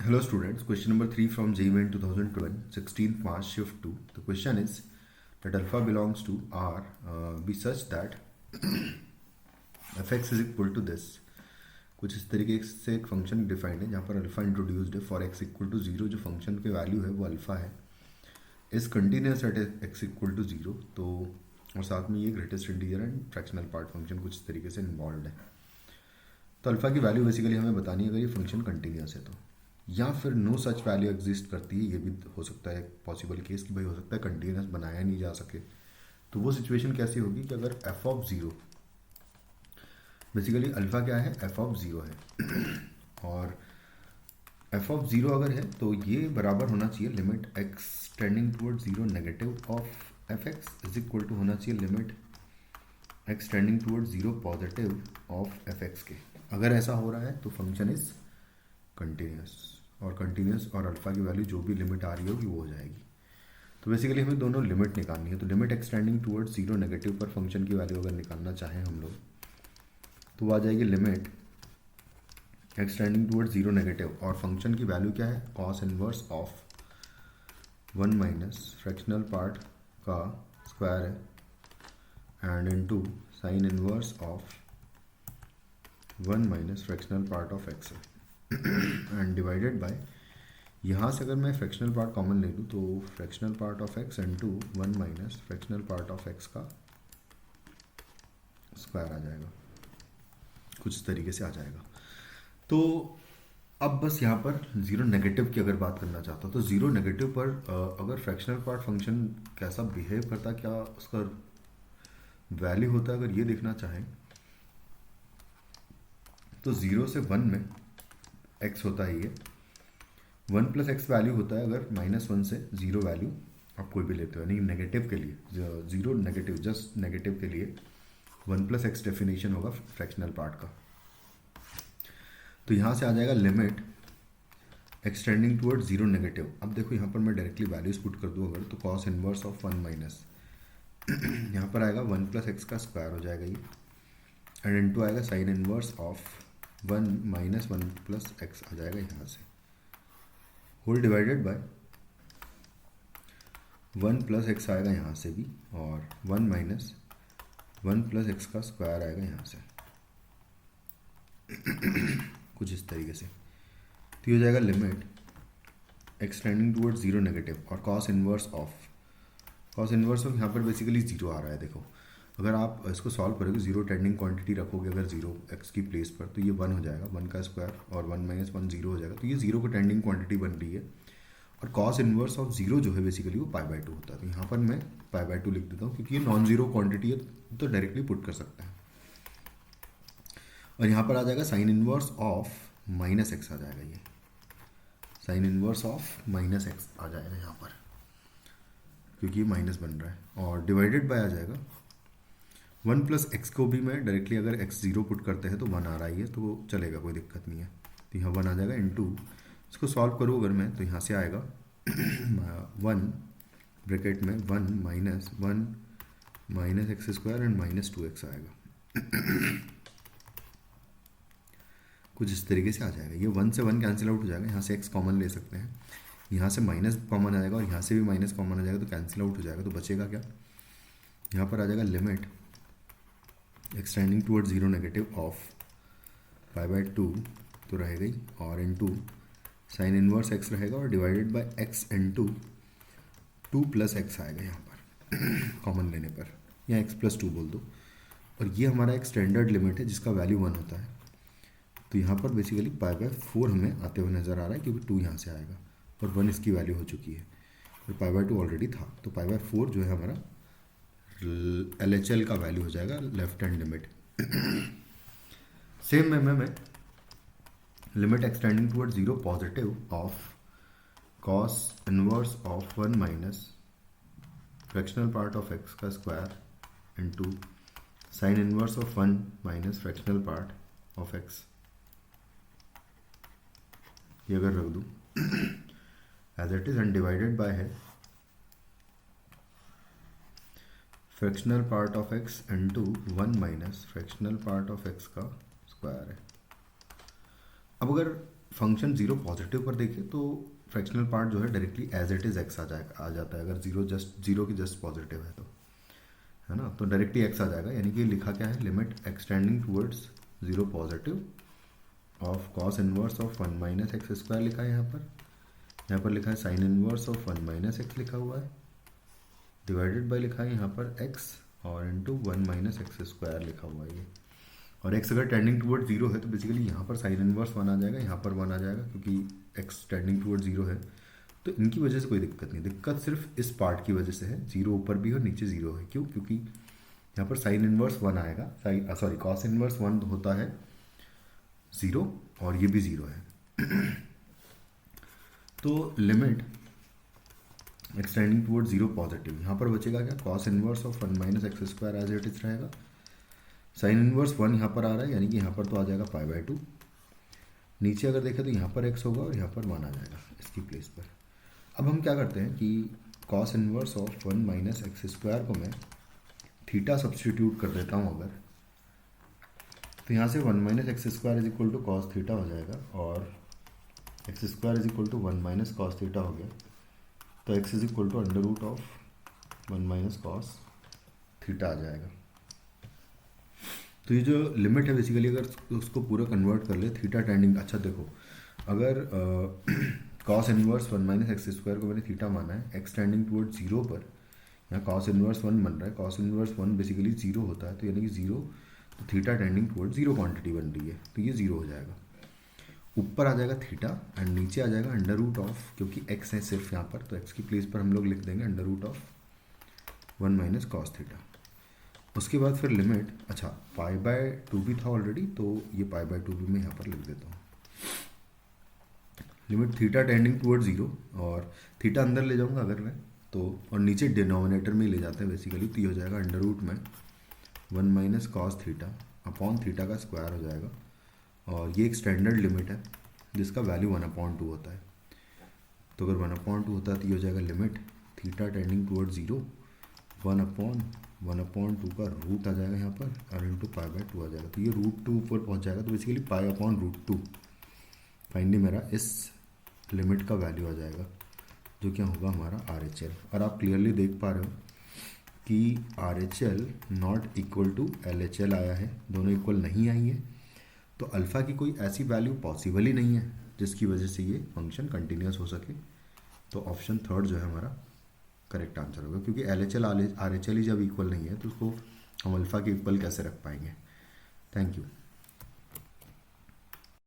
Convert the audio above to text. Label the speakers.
Speaker 1: Hello students, question number 3 from JEE 2012, 16th March shift 2. The question is that alpha belongs to R be such that fx is equal to this. कुछ इस तरीके से एक function defined है जहाँ पर alpha introduced है for x equal to zero. जो फंक्शन की वैल्यू है वो अल्फा है, is continuous at x equal to zero. तो और साथ में ये greatest integer and fractional part function कुछ इस तरीके से इन्वॉल्व है. तो अल्फा की वैल्यू बेसिकली हमें बतानी है अगर ये फंक्शन कंटिन्यूस है तो, या फिर नो सच वैल्यू एग्जिस्ट करती है. ये भी हो सकता है पॉसिबल केस कि भाई हो सकता है कंटिन्यूस बनाया नहीं जा सके. तो वो सिचुएशन कैसी होगी कि अगर F of zero, basically alpha क्या है, एफ ऑफ ज़ीरो है और एफ ऑफ ज़ीरो अगर है तो ये बराबर होना चाहिए limit x tending toward zero negative of f x is equal to होना चाहिए limit x tending toward zero positive of f x के. अगर ऐसा हो रहा है तो फंक्शन इज कंटिन्यूस, और कंटिन्यूस और अल्फा की वैल्यू जो भी लिमिट आ रही होगी वो हो जाएगी. तो बेसिकली हमें दोनों लिमिट निकालनी है. तो limit x tending towards zero negative पर फंक्शन की वैल्यू अगर निकालना चाहें हम लोग तो वो आ जाएगी limit x tending towards zero negative, और फंक्शन की वैल्यू क्या है, cos inverse of one minus fractional part का स्क्वायर है and into sine inverse of one minus fractional part of x है एंड डिवाइडेड बाय, यहाँ से अगर मैं फ्रैक्शनल पार्ट कॉमन ले लूँ तो fractional part of x into one minus fractional part of x का स्क्वायर आ जाएगा. कुछ इस तरीके से आ जाएगा. तो अब बस यहाँ पर ज़ीरो नेगेटिव की अगर बात करना चाहता हूँ तो ज़ीरो नेगेटिव पर अगर फ्रैक्शनल पार्ट फंक्शन कैसा बिहेव करता, क्या उसका वैल्यू होता है, अगर ये देखना चाहें तो ज़ीरो से वन में एक्स होता है, ये वन प्लस एक्स वैल्यू होता है अगर माइनस वन से ज़ीरो वैल्यू आप कोई भी लेते हो, यानी नेगेटिव के लिए, ज़ीरो नेगेटिव जस्ट नेगेटिव के लिए वन प्लस एक्स डेफिनेशन होगा फ्रैक्शनल पार्ट का. तो यहाँ से आ जाएगा limit extending toward zero negative. अब देखो यहाँ पर मैं डायरेक्टली वैल्यूज पुट कर दूँ अगर, तो cos inverse of one minus यहाँ पर आएगा वन प्लस एक्स का स्क्वायर हो जाएगा ये, एंड इनटू आएगा sine inverse of one minus one plus x आ जाएगा यहाँ से, whole divided by one plus x आएगा यहाँ से भी, और one minus one plus x का स्क्वायर आएगा यहाँ से कुछ इस तरीके से. तो ये हो जाएगा limit x tending towards zero negative और कॉस इनवर्स ऑफ यहाँ पर बेसिकली जीरो आ रहा है. देखो अगर आप इसको सॉल्व करोगे, जीरो टेंडिंग क्वांटिटी रखोगे अगर जीरो एक्स की प्लेस पर, तो ये वन हो जाएगा, वन का स्क्वायर और वन माइनस वन जीरो हो जाएगा. तो ये जीरो को टेंडिंग क्वांटिटी बन रही है, और कॉस इनवर्स ऑफ जीरो जो है बेसिकली वो पाई बाय टू होता है. तो यहाँ पर मैं पाई बाय टू लिख देता हूँ क्योंकि ये नॉन जीरो क्वांटिटी है तो डायरेक्टली पुट कर सकता है. और यहाँ पर आ जाएगा sine inverse of minus x आ जाएगा, ये sine inverse of minus x आ जाएगा यहाँ पर क्योंकि ये माइनस बन रहा है, और डिवाइडेड बाय आ जाएगा वन प्लस एक्स को भी मैं डायरेक्टली अगर एक्स जीरो पुट करते हैं तो वन आ रहा है तो चलेगा, कोई दिक्कत नहीं है. तो यहाँ वन आ जाएगा इनटू, इसको सॉल्व करूँ अगर मैं तो यहाँ से आएगा वन ब्रैकेट में one minus x square and minus two x आएगा कुछ इस तरीके से आ जाएगा. ये वन से वन कैंसिल आउट हो जाएगा, यहाँ से एक्स कॉमन ले सकते हैं, यहाँ से माइनस कॉमन आ जाएगा और यहाँ से भी माइनस कॉमन आ जाएगा तो कैंसिल आउट हो जाएगा. तो बचेगा क्या, यहाँ पर आ जाएगा limit extending toward zero negative of pi by two तो रहेगा ही, और इनटू साइन इनवर्स एक्स रहेगा और divided by x into two plus x आएगा यहाँ पर कॉमन लेने पर, या एक्स प्लस टू बोल दो. और ये हमारा एक स्टैंडर्ड लिमिट है जिसका वैल्यू वन होता है. तो यहाँ पर बेसिकली पाई बाय फोर हमें आते हुए नज़र आ रहा है क्योंकि टू यहाँ से आएगा और वन इसकी वैल्यू हो चुकी है, और पाई बाय टू ऑलरेडी था. तो पाई बाय फोर जो है हमारा LHL का वैल्यू हो जाएगा लेफ्ट हैंड लिमिट. सेम में मैं limit extending toward zero positive of cos inverse of one minus fractional part of x का square into sine inverse of one minus fractional part of x, ये अगर रख दूँ as it is and divided by है fractional part of x into one minus fractional part of x का square है. अब अगर फंक्शन जीरो पॉजिटिव पर देखें तो फ्रैक्शनल पार्ट जो है directly as it is x आ जाता है, अगर जीरो की जस्ट पॉजिटिव है तो, है ना, तो डायरेक्टली एक्स आ जाएगा। यानी कि लिखा क्या है, limit x tending towards zero positive of cos inverse of one minus x square लिखा है यहाँ पर लिखा है sine inverse of one minus x लिखा हुआ है, डिवाइडेड बाय लिखा है यहाँ पर एक्स और into one minus x square लिखा हुआ है ये। और एक्स अगर टेंडिंग टूवर्ड जीरो है तो बेसिकली यहाँ पर साइन इनवर्स वन आ जाएगा, यहाँ पर वन आ जाएगा, क्योंकि एक्स टेंडिंग टूवर्ड जीरो है। तो इनकी वजह से कोई दिक्कत नहीं, दिक्कत सिर्फ इस पार्ट की वजह से है, जीरो ऊपर भी और नीचे जीरो है। क्यों? क्योंकि यहाँ पर साइन इनवर्स वन आएगा, कॉस इनवर्स वन होता है ज़ीरो और ये भी ज़ीरो है। तो limit x tending toward zero positive, यहाँ पर बचेगा क्या, cos inverse of one minus x square as it is रहेगा, साइन इनवर्स वन यहाँ पर आ रहा है, यानी कि यहाँ पर तो आ जाएगा पाई बाय टू, नीचे अगर देखें तो यहाँ पर एक्स होगा और यहाँ पर वन आ जाएगा इसकी प्लेस पर। अब हम क्या करते हैं कि cos inverse of one minus x square को मैं थीटा सब्सटीट्यूट कर देता हूँ अगर, तो यहाँ से one minus x square is equal to cos theta हो जाएगा, और x square is equal to one minus cos theta हो गया, तो x is equal to under root of one minus cos theta आ जाएगा। तो ये जो लिमिट है बेसिकली अगर उसको पूरा कन्वर्ट कर ले थीटा टेंडिंग, अच्छा देखो अगर cos inverse one minus x square को मैंने थीटा माना है, एक्स टेंडिंग टूवर्ड जीरो पर, यहाँ कॉस इनवर्स वन बन रहा है, cos inverse one basically zero होता है, तो यानी कि जीरो, तो theta tending toward zero quantity बन रही है, तो ये जीरो हो जाएगा, ऊपर आ जाएगा थीटा एंड नीचे आ जाएगा अंडर रूट ऑफ, क्योंकि एक्स है सिर्फ यहाँ पर, तो एक्स की प्लेस पर हम लोग लिख देंगे under root of one minus cos theta. उसके बाद फिर लिमिट, अच्छा पाई बाय टू भी था ऑलरेडी, तो ये पाई बाय टू भी मैं यहाँ पर लिख देता हूँ, limit theta tending toward zero, और थीटा अंदर ले जाऊँगा अगर मैं तो, और नीचे डिनोमिनेटर में ले जाते हैं बेसिकली, तो ये हो जाएगा अंडर रूट में one minus cos theta upon theta का स्क्वायर हो जाएगा, और ये एक स्टैंडर्ड लिमिट है जिसका वैल्यू वन अपॉन टू होता है, तो अगर वन अपॉन टू होता है तो ये हो जाएगा limit theta tending toward zero one upon two का रूट आ जाएगा यहाँ पर, और इंटू पाई बाय टू आ जाएगा, तो ये रूट टू ऊपर पहुँच जाएगा, तो basically pi upon root two finally मेरा इस लिमिट का वैल्यू आ जाएगा, जो क्या होगा हमारा आर एच एल। और आप क्लियरली देख पा रहे हो कि R H L not equal to L H L आया है, दोनों इक्वल नहीं आई है, तो अल्फ़ा की कोई ऐसी वैल्यू पॉसिबल ही नहीं है जिसकी वजह से ये फंक्शन कंटिन्यूस हो सके, तो ऑप्शन थर्ड जो है हमारा करेक्ट आंसर होगा, क्योंकि L H L R H L ही जब इक्वल नहीं है तो उसको हम अल्फ़ा के इक्वल कैसे रख पाएंगे। Thank you.